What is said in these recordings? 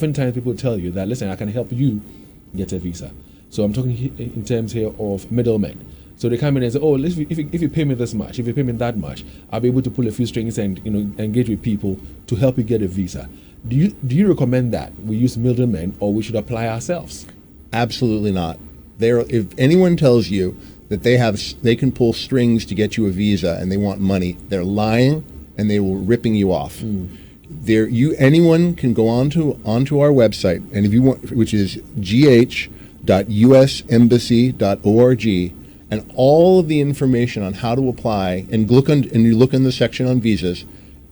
Oftentimes people tell you that, listen, I can help you get a visa. So I'm talking in terms here of middlemen. So they come in and say, oh, if you pay me this much, if you pay me that much, I'll be able to pull a few strings and engage with people to help you get a visa. Do you recommend that we use middlemen, or we should apply ourselves? Absolutely not. If anyone tells you that they can pull strings to get you a visa and they want money, they're lying and they will ripping you off. Anyone can go onto our website, and if you want, which is gh.usembassy.org, and all of the information on how to apply, and you look in the section on visas,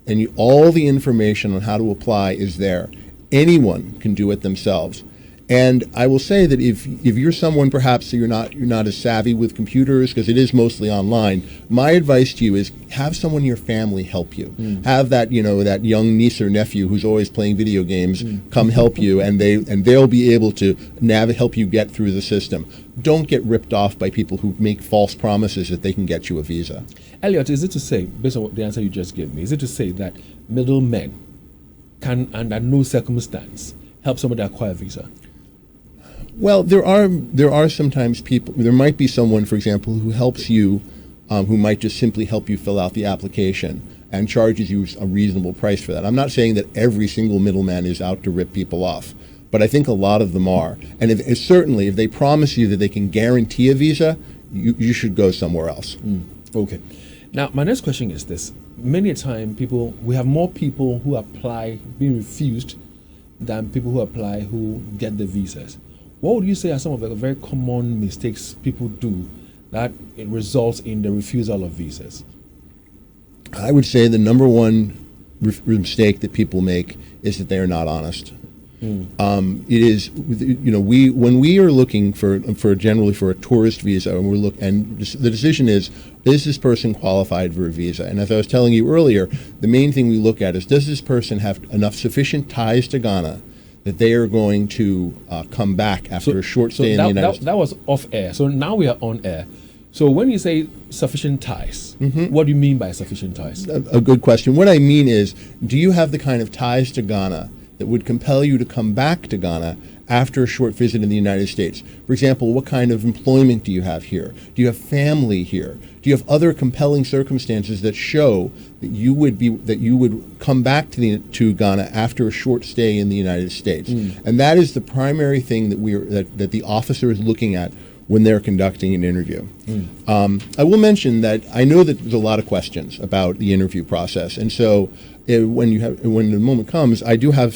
and all the information on how to apply is there. Anyone can do it themselves. And I will say that if you're someone, perhaps you're not as savvy with computers, because it is mostly online, my advice to you is have someone in your family help you. Have that that young niece or nephew who's always playing video games come help you, and they'll be able to help you get through the system. Don't get ripped off by people who make false promises that they can get you a visa. Elliot, is it to say, based on the answer you just gave me, is it to say that middlemen can, under no circumstance, help somebody acquire a visa? Well, there are sometimes people. There might be someone, for example, who helps you, who might just simply help you fill out the application and charges you a reasonable price for that. I'm not saying that every single middleman is out to rip people off, but I think a lot of them are. And certainly, if they promise you that they can guarantee a visa, you should go somewhere else. Okay. Now, my next question is this: many a time, we have more people who apply being refused than people who apply who get the visas. What would you say are some of the very common mistakes people do that it results in the refusal of visas? I would say the number one mistake that people make is that they are not honest. It is, when we are looking for generally for a tourist visa, and the decision is this person qualified for a visa? And as I was telling you earlier, the main thing we look at is, does this person have enough sufficient ties to Ghana that they are going to come back after a short stay in the United States. That was off air. So now we are on air. So when you say sufficient ties, what do you mean by sufficient ties? A good question. What I mean is, do you have the kind of ties to Ghana that would compel you to come back to Ghana after a short visit in the United States? For example, what kind of employment do you have here? Do you have family here? Do you have other compelling circumstances that show that you would come back to Ghana after a short stay in the United States? And that is the primary thing that the officer is looking at when they're conducting an interview. I will mention that I know that there's a lot of questions about the interview process, and so when the moment comes, I do have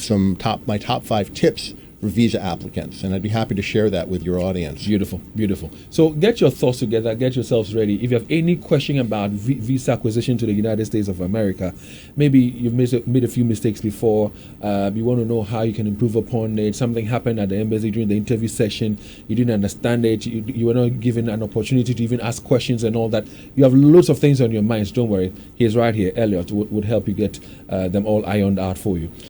my top 5 tips for visa applicants, and I'd be happy to share that with your audience. Beautiful, beautiful. So get your thoughts together, get yourselves ready. If you have any question about visa acquisition to the United States of America, maybe you've made a few mistakes before, you want to know how you can improve upon it, something happened at the embassy during the interview session, you didn't understand it, you were not given an opportunity to even ask questions and all that, you have loads of things on your minds, don't worry, he's right here. Elliot would help you get them all ironed out for you.